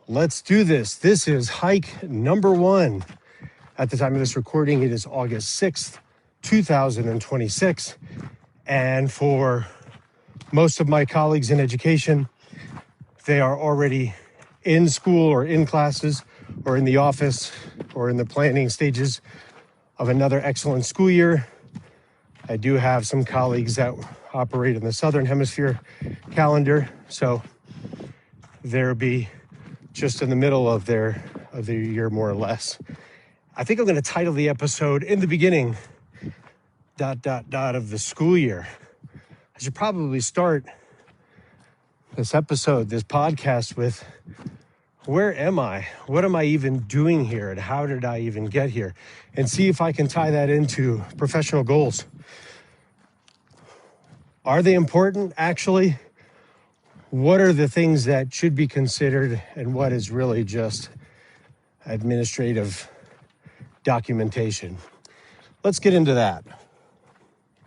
Let's do this. This is hike number 1. At the time of this recording, it is August 6th, 2026. And for most of my colleagues in education, they are already in school or in classes or in the office or in the planning stages of another excellent school year. I do have some colleagues that operate in the Southern Hemisphere calendar, so they'll be just in the middle of their year, more or less. I think I'm going to title the episode "In the Beginning, ... of the school year." I should probably start this episode, this podcast, with where am I? What am I even doing here? And how did I even get here? And see if I can tie that into professional goals. Are they important, actually? What are the things that should be considered, and what is really just administrative documentation? Let's get into that.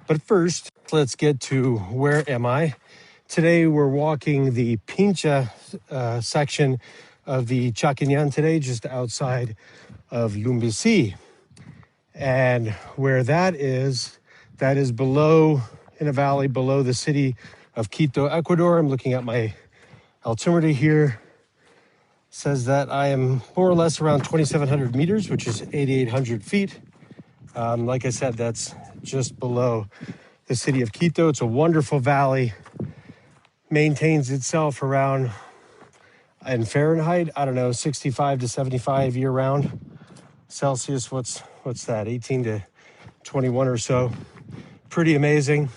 But first, let's get to where am I? Today, we're walking the Pinsha section of the Chaquinan today, just outside of Lumbisi. And where that is below, in a valley below the city of Quito, Ecuador. I'm looking at my altimeter here. It says that I am more or less around 2,700 meters, which is 8,800 feet. Like I said, that's just below the city of Quito. It's a wonderful valley. Maintains itself around, in Fahrenheit, I don't know, 65 to 75 year round. Celsius, what's that? 18 to 21 or so. Pretty amazing.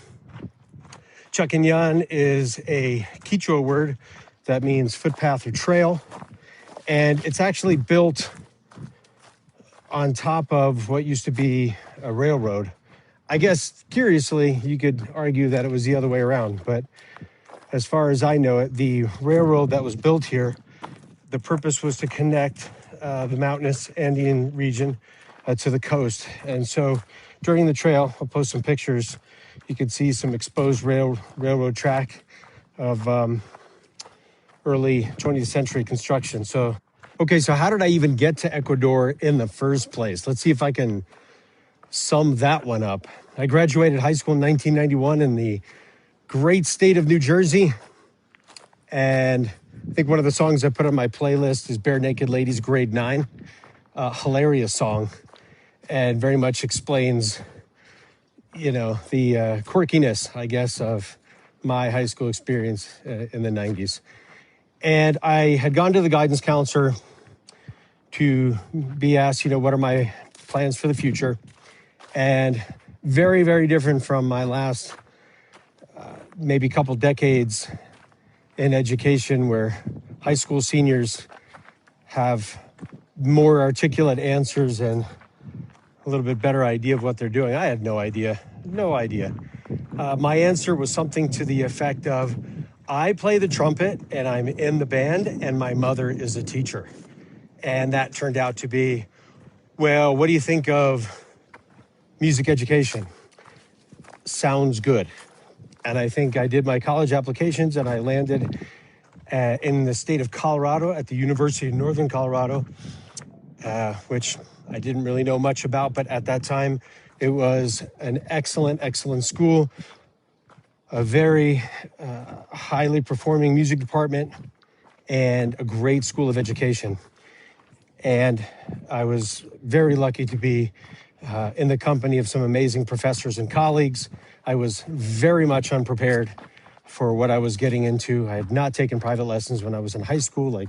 Chaquinan is a Quechua word that means footpath or trail. And it's actually built on top of what used to be a railroad. I guess, curiously, you could argue that it was the other way around. But as far as I know it, the railroad that was built here, the purpose was to connect the mountainous Andean region to the coast. And so during the trail, I'll post some pictures, you could see some exposed railroad track of early 20th century construction. So how did I even get to Ecuador in the first place? Let's see if I can sum that one up. I graduated high school in 1991 in the great state of New Jersey. And I think one of the songs I put on my playlist is Bare Naked Ladies, Grade 9. Hilarious song, and very much explains, the quirkiness, I guess, of my high school experience in the 90s. And I had gone to the guidance counselor to be asked, what are my plans for the future? And very, very different from my last maybe couple decades in education, where high school seniors have more articulate answers and a little bit better idea of what they're doing. I had no idea. My answer was something to the effect of, I play the trumpet and I'm in the band and my mother is a teacher. And that turned out to be, well, what do you think of music education? Sounds good. And I think I did my college applications and I landed in the state of Colorado at the University of Northern Colorado, which I didn't really know much about, but at that time it was an excellent school, a very highly performing music department, and a great school of education. And I was very lucky to be in the company of some amazing professors and colleagues. I was very much unprepared for what I was getting into. I had not taken private lessons when I was in high school, like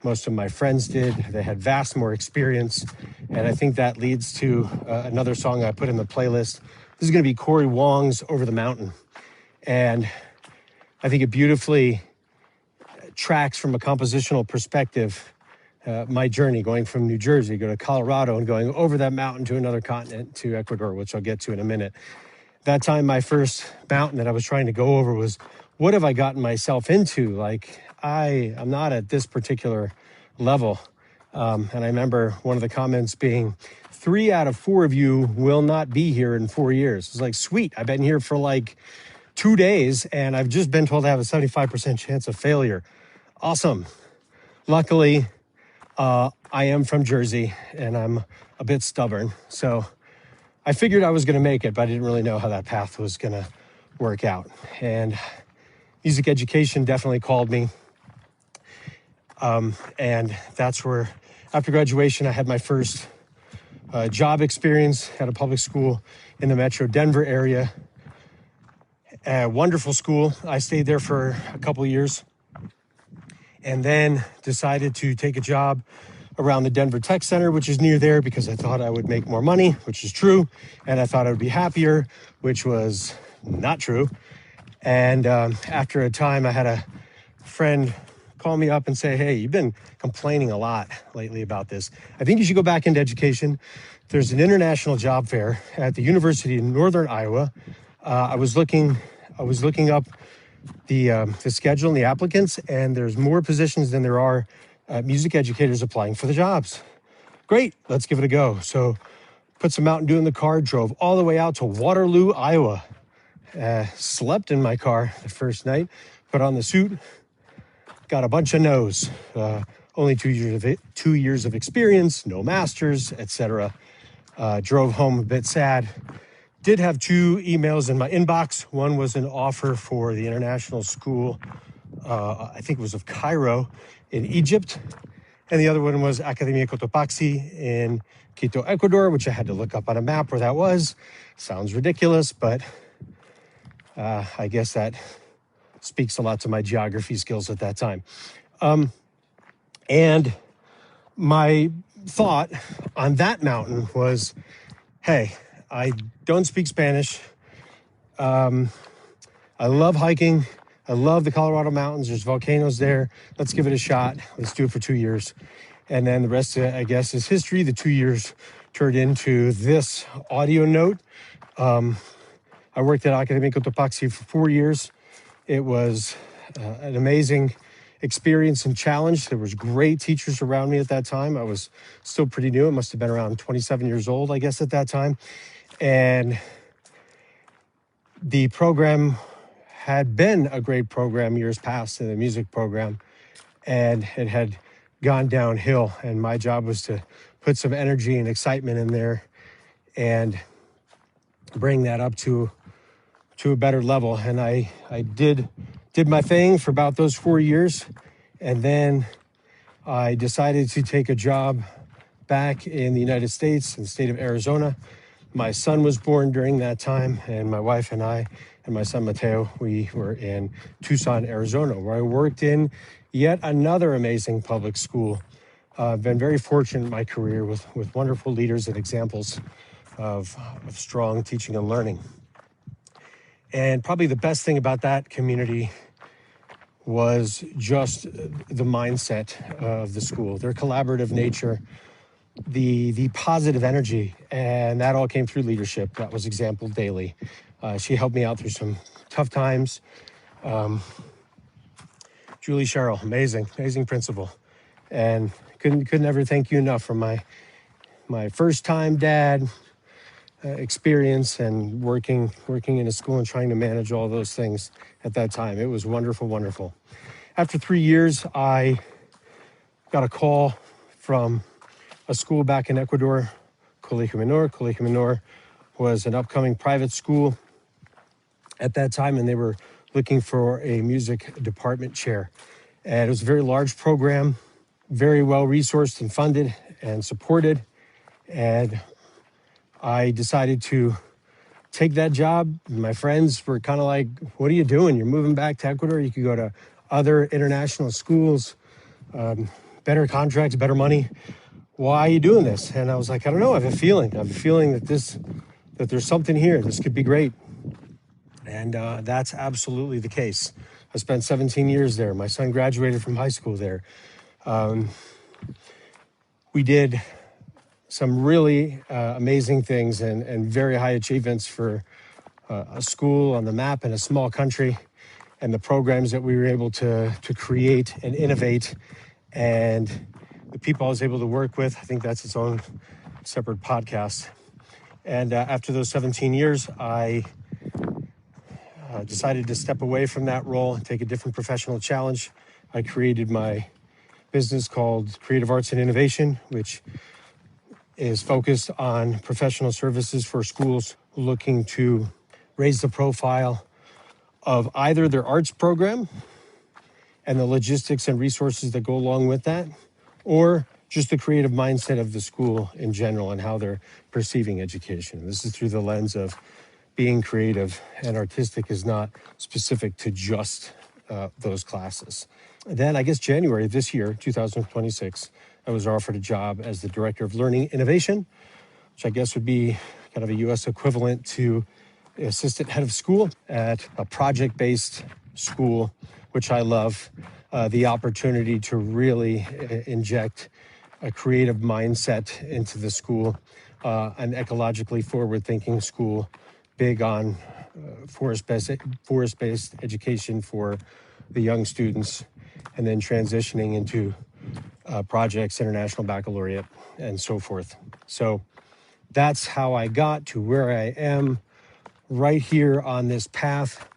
most of my friends did. They had vast more experience. And I think that leads to another song I put in the playlist. This is going to be Corey Wong's Over the Mountain. And I think it beautifully tracks from a compositional perspective my journey going from New Jersey, go to Colorado, and going over that mountain to another continent, to Ecuador, which I'll get to in a minute. That time, my first mountain that I was trying to go over was, what have I gotten myself into? Like, I'm not at this particular level. And I remember one of the comments being, 3 out of 4 of you will not be here in 4 years. It's like, sweet, I've been here for like 2 days, and I've just been told I have a 75% chance of failure. Awesome. Luckily, I am from Jersey, and I'm a bit stubborn. So I figured I was going to make it, but I didn't really know how that path was going to work out. And music education definitely called me. And that's where, after graduation, I had my first job experience at a public school in the Metro Denver area. A wonderful school. I stayed there for a couple of years and then decided to take a job around the Denver Tech Center, which is near there, because I thought I would make more money, which is true. And I thought I would be happier, which was not true. And after a time, I had a friend call me up and say, hey, you've been complaining a lot lately about this. I think you should go back into education. There's an international job fair at the University of Northern Iowa. I was looking up the schedule and the applicants, and there's more positions than there are music educators applying for the jobs. Great, let's give it a go. So put some Mountain Dew in the car, drove all the way out to Waterloo, Iowa. Slept in my car the first night, put on the suit, got a bunch of no's. Only 2 years of experience, no masters, etc. Drove home a bit sad. Did have 2 emails in my inbox. One was an offer for the international school, I think it was of Cairo in Egypt. And the other one was Academia Cotopaxi in Quito, Ecuador, which I had to look up on a map where that was. Sounds ridiculous, but I guess that speaks a lot to my geography skills at that time. And my thought on that mountain was, hey, I don't speak Spanish. I love hiking. I love the Colorado mountains. There's volcanoes there. Let's give it a shot. Let's do it for 2 years. And then the rest of it, I guess, is history. The 2 years turned into this audio note. I worked at Academia Cotopaxi for 4 years. It was an amazing experience and challenge. There was great teachers around me at that time. I was still pretty new. It must have been around 27 years old, I guess, at that time. And the program had been a great program years past in the music program, and it had gone downhill. And my job was to put some energy and excitement in there and bring that up to a better level. And I did my thing for about those 4 years. And then I decided to take a job back in the United States, in the state of Arizona. My son was born during that time, and my wife and I and my son Mateo, we were in Tucson, Arizona, where I worked in yet another amazing public school. I've been very fortunate in my career with wonderful leaders and examples of strong teaching and learning. And probably the best thing about that community was just the mindset of the school, their collaborative nature, the positive energy, and that all came through leadership. That was exampled daily. She helped me out through some tough times. Julie Sherrill, amazing principal, and couldn't ever thank you enough for my first time dad experience and working in a school and trying to manage all those things at that time. It was wonderful. After 3 years, I got a call from a school back in Ecuador, Colegio Menor. Colegio Menor was an upcoming private school at that time, and they were looking for a music department chair. And it was a very large program, very well resourced and funded and supported. And I decided to take that job. My friends were kind of like, what are you doing? You're moving back to Ecuador. You could go to other international schools, better contracts, better money. Why are you doing this? And I was like, I don't know. I have a feeling that there's something here. This could be great. And that's absolutely the case. I spent 17 years there. My son graduated from high school there. We did some really amazing things and very high achievements for a school on the map in a small country, and the programs that we were able to create and innovate, and the people I was able to work with. I think that's its own separate podcast. And after those 17 years, I decided to step away from that role and take a different professional challenge. I created my business called Creative Arts and Innovation, which is focused on professional services for schools looking to raise the profile of either their arts program and the logistics and resources that go along with that, or just the creative mindset of the school in general and how they're perceiving education. This is through the lens of being creative, and artistic is not specific to just those classes. And then I guess January of this year, 2026, I was offered a job as the Director of Learning Innovation, which I guess would be kind of a U.S. equivalent to Assistant Head of School at a project-based school, which I love. The opportunity to really inject a creative mindset into the school, an ecologically forward-thinking school, big on forest-based education for the young students, and then transitioning into projects, international baccalaureate, and so forth. So that's how I got to where I am right here on this path.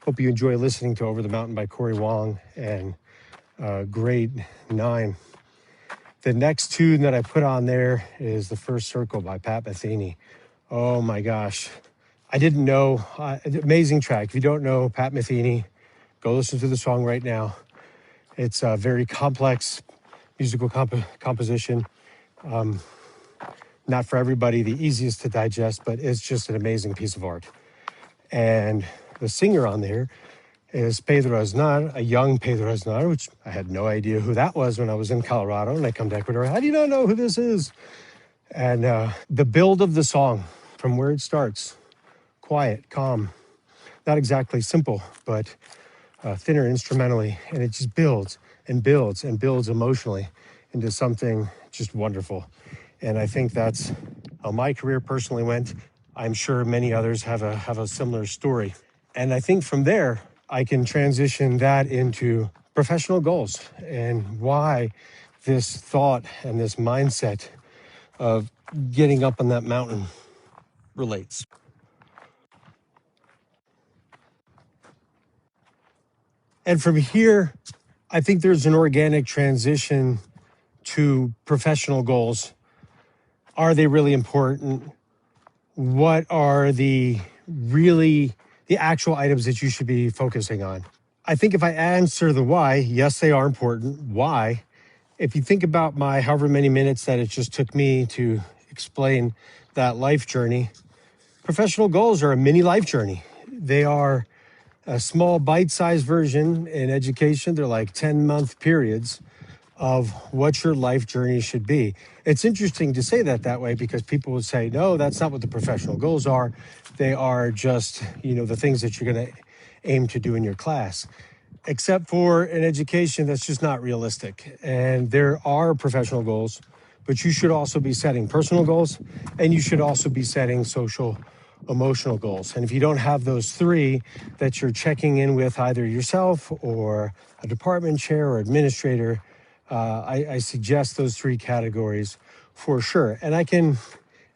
Hope you enjoy listening to Over the Mountain by Corey Wong and grade 9. The next tune that I put on there is The First Circle by Pat Metheny. Oh my gosh. I didn't know. Amazing track. If you don't know Pat Metheny, go listen to the song right now. It's a very complex musical composition. Not for everybody the easiest to digest, but it's just an amazing piece of art. And the singer on there is Pedro Aznar, a young Pedro Aznar, which I had no idea who that was when I was in Colorado, and I come to Ecuador. How do you not know who this is? And the build of the song, from where it starts, quiet, calm, not exactly simple, but thinner instrumentally, and it just builds and builds and builds emotionally into something just wonderful. And I think that's how my career personally went. I'm sure many others have a similar story. And I think from there, I can transition that into professional goals and why this thought and this mindset of getting up on that mountain relates. And from here, I think there's an organic transition to professional goals. Are they really important? What are the actual items that you should be focusing on? I think if I answer the why, yes, they are important. Why? If you think about my however many minutes that it just took me to explain that life journey, professional goals are a mini life journey. They are a small bite-sized version in education. They're like 10-month periods of what your life journey should be. It's interesting to say that way because people would say, no, that's not what the professional goals are. They are just, the things that you're going to aim to do in your class. Except for in education, that's just not realistic. And there are professional goals, but you should also be setting personal goals, and you should also be setting social, emotional goals. And if you don't have those three that you're checking in with either yourself or a department chair or administrator, I suggest those three categories for sure. And I can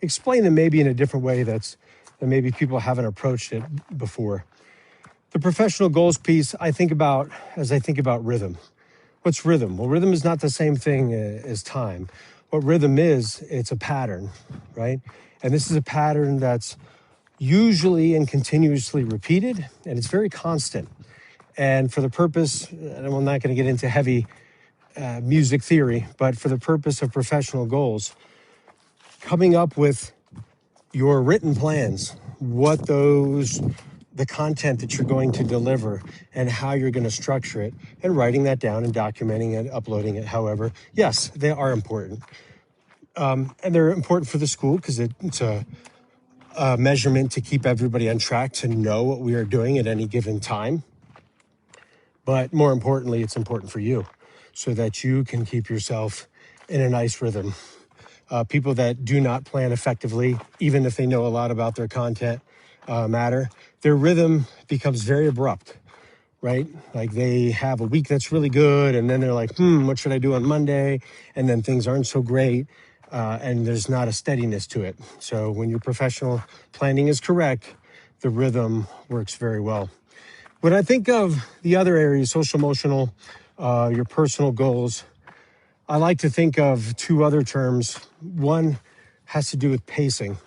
explain them maybe in a different way that maybe people haven't approached it before. The professional goals piece, I think about rhythm. What's rhythm? Well, rhythm is not the same thing as time. What rhythm is, it's a pattern, right? And this is a pattern that's usually and continuously repeated, and it's very constant. And for the purpose, and I'm not going to get into heavy music theory, but for the purpose of professional goals, coming up with your written plans, the content that you're going to deliver and how you're going to structure it, and writing that down and documenting it, uploading it. However, yes, they are important. And they're important for the school because it's a measurement to keep everybody on track to know what we are doing at any given time. But more importantly, it's important for you so that you can keep yourself in a nice rhythm. People that do not plan effectively, even if they know a lot about their content matter, their rhythm becomes very abrupt, right? Like they have a week that's really good, and then they're like, what should I do on Monday? And then things aren't so great, and there's not a steadiness to it. So when your professional planning is correct, the rhythm works very well. When I think of the other areas, social, emotional, your personal goals, I like to think of two other terms. One has to do with pacing,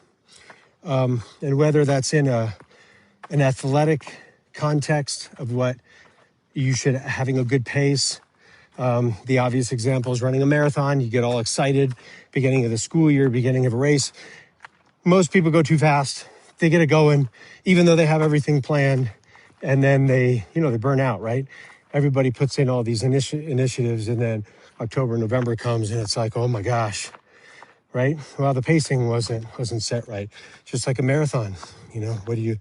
and whether that's in an athletic context of what you should having a good pace. The obvious example is running a marathon. You get all excited, beginning of the school year, beginning of a race. Most people go too fast. They get it going, even though they have everything planned, and then they burn out, right? Everybody puts in all these initiatives, and then October, November comes, and it's like, oh my gosh, right? Well, the pacing wasn't set right. Just like a marathon, what are you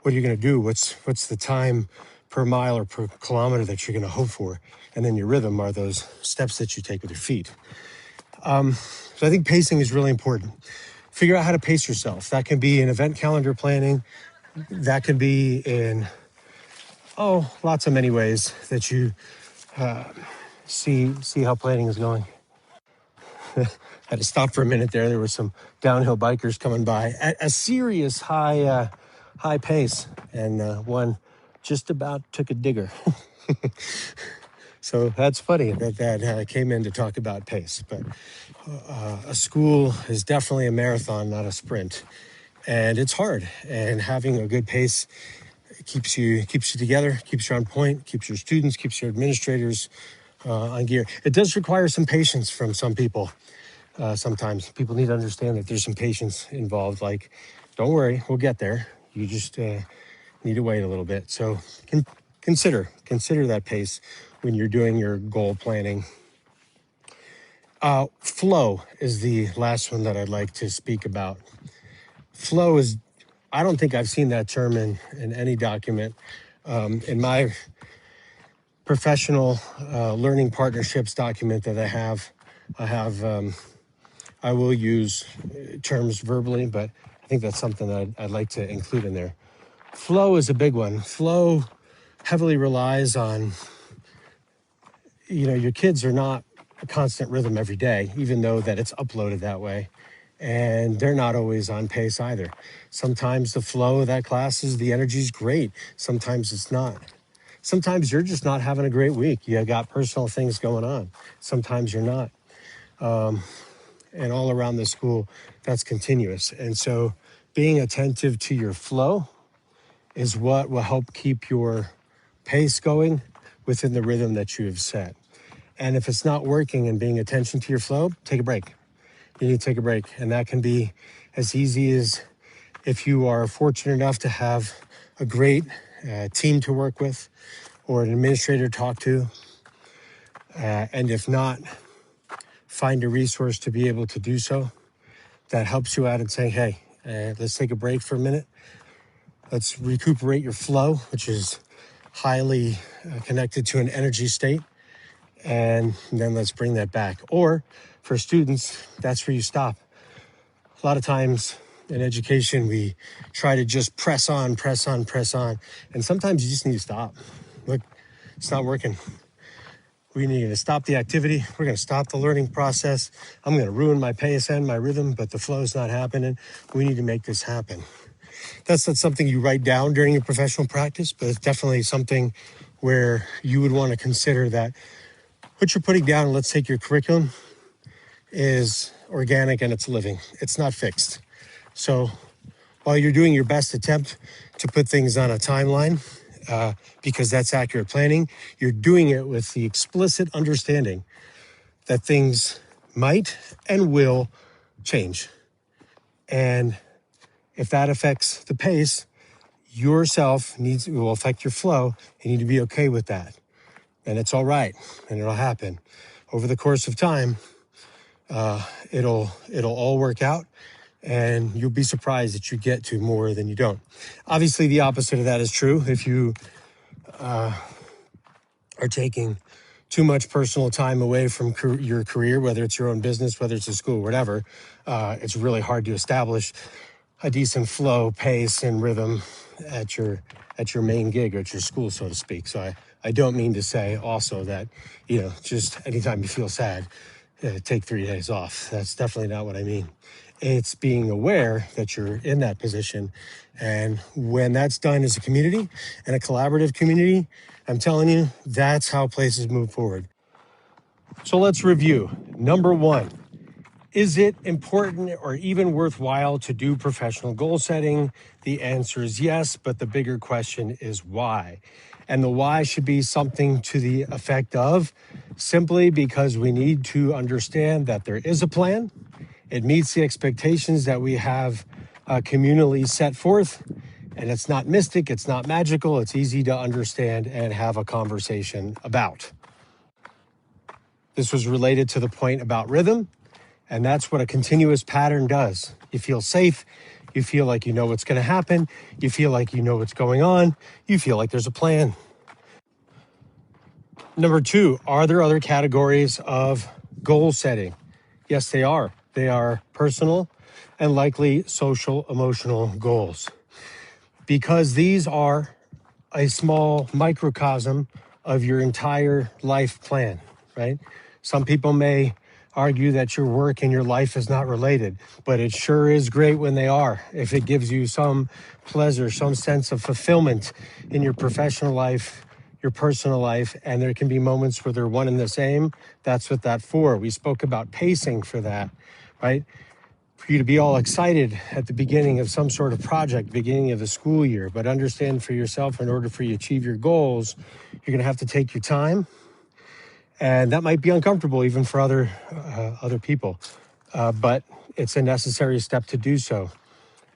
going to do? What's the time per mile or per kilometer that you're going to hope for? And then your rhythm are those steps that you take with your feet. So I think pacing is really important. Figure out how to pace yourself. That can be in event calendar planning. That can be in, lots of many ways that you see how planning is going. Had to stop for a minute there. There were some downhill bikers coming by at a serious high pace, and one just about took a digger. So that's funny that came in to talk about pace. But a school is definitely a marathon, not a sprint, and it's hard. And having a good pace keeps you together, keeps you on point, keeps your students, keeps your administrators on gear. It does require some patience from some people. Sometimes people need to understand that there's some patience involved. Like, don't worry, we'll get there. You just need to wait a little bit. So consider that pace when you're doing your goal planning. Flow is the last one that I'd like to speak about. Flow is, I don't think I've seen that term in any document. In my professional learning partnerships document that I will use terms verbally, but I think that's something that I'd like to include in there. Flow is a big one. Flow heavily relies on, your kids are not a constant rhythm every day, even though that it's uploaded that way. And they're not always on pace either. Sometimes the flow of that class is the energy's great. Sometimes it's not. Sometimes you're just not having a great week. You got personal things going on. Sometimes you're not. And all around the school, that's continuous. And so being attentive to your flow is what will help keep your pace going within the rhythm that you have set. And if it's not working and being attention to your flow, take a break. You need to take a break. And that can be as easy as if you are fortunate enough to have a great team to work with or an administrator to talk to. And if not, find a resource to be able to do so that helps you out and say, hey, let's take a break for a minute. Let's recuperate your flow, which is highly connected to an energy state. And then let's bring that back. Or for students, that's where you stop. A lot of times in education, we try to just press on. And sometimes you just need to stop. Look, it's not working. We need to stop the activity. We're going to stop the learning process. I'm going to ruin my pace and my rhythm, but the flow's not happening. We need to make this happen. That's not something you write down during your professional practice, but it's definitely something where you would want to consider that what you're putting down, let's take your curriculum, is organic and it's living. It's not fixed. So while you're doing your best attempt to put things on a timeline, because that's accurate planning, you're doing it with the explicit understanding that things might and will change. And if that affects the pace, yourself will affect your flow. You need to be okay with that. And it's all right, and it'll happen. Over the course of time, it'll all work out, and you'll be surprised that you get to more than you don't. Obviously, the opposite of that is true. If you are taking too much personal time away from your career, whether it's your own business, whether it's a school, whatever, it's really hard to establish a decent flow, pace, and rhythm at your main gig or at your school, so to speak. So I don't mean to say also that, just anytime you feel sad, take 3 days off. That's definitely not what I mean. It's being aware that you're in that position. And when that's done as a community and a collaborative community, I'm telling you, that's how places move forward. So let's review. Number one, is it important or even worthwhile to do professional goal setting? The answer is yes, but the bigger question is why. And the why should be something to the effect of simply because we need to understand that there is a plan. It meets the expectations that we have communally set forth. And it's not mystic, it's not magical, it's easy to understand and have a conversation about. This was related to the point about rhythm. And that's what a continuous pattern does. You feel safe. You feel like you know what's going to happen. You feel like you know what's going on. You feel like there's a plan. Number two, are there other categories of goal setting? Yes, they are. They are personal and likely social emotional goals, because these are a small microcosm of your entire life plan, right? Some people may argue that your work and your life is not related, but it sure is great when they are. If it gives you some pleasure, some sense of fulfillment in your professional life, your personal life, and there can be moments where they're one and the same, that's what that's for. We spoke about pacing for that, right? For you to be all excited at the beginning of some sort of project, beginning of the school year, but understand for yourself, in order for you to achieve your goals, you're going to have to take your time. And that might be uncomfortable even for other people, but it's a necessary step to do so.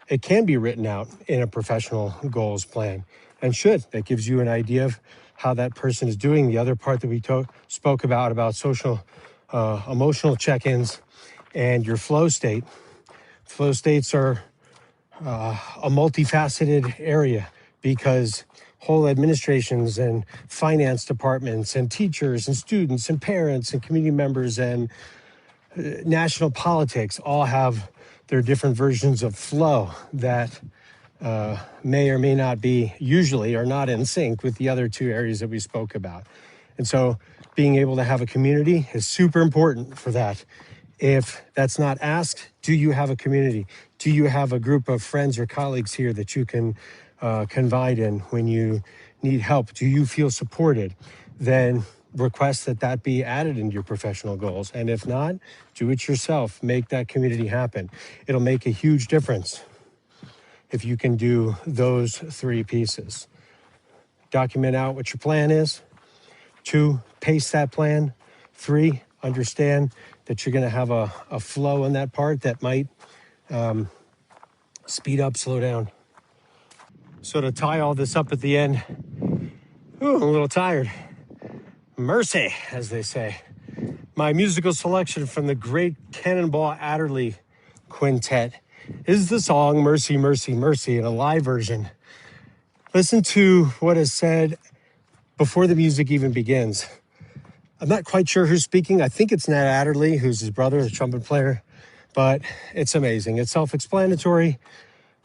It can be written out in a professional goals plan, and should. That gives you an idea of how that person is doing. The other part that we spoke about social, emotional check-ins and your flow state. Flow states are a multifaceted area, because whole administrations and finance departments and teachers and students and parents and community members and national politics all have their different versions of flow that may or may not be, usually are not in sync with the other two areas that we spoke about. And so being able to have a community is super important for that. If that's not asked, do you have a community? Do you have a group of friends or colleagues here that you can confide in when you need help? Do you feel supported? Then request that that be added into your professional goals. And if not, do it yourself. Make that community happen. It'll make a huge difference if you can do those three pieces. Document out what your plan is. 2, pace that plan. 3, understand that you're going to have a flow in that part that might speed up, slow down. So to tie all this up at the end, I'm a little tired. Mercy, as they say. My musical selection from the great Cannonball Adderley Quintet is the song Mercy, Mercy, Mercy in a live version. Listen to what is said before the music even begins. I'm not quite sure who's speaking. I think it's Nat Adderley, who's his brother, the trumpet player, but it's amazing. It's self-explanatory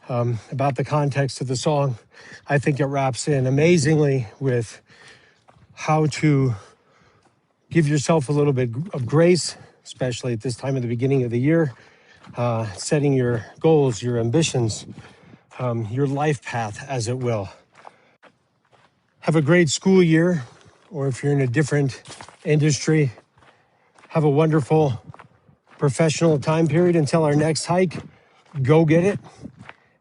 about the context of the song. I think it wraps in amazingly with how to give yourself a little bit of grace, especially at this time of the beginning of the year, setting your goals, your ambitions, your life path, as it will. Have a great school year, or if you're in a different industry, have a wonderful professional time period until our next hike. Go get it,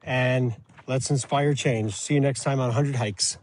and let's inspire change. See you next time on 100 Hikes.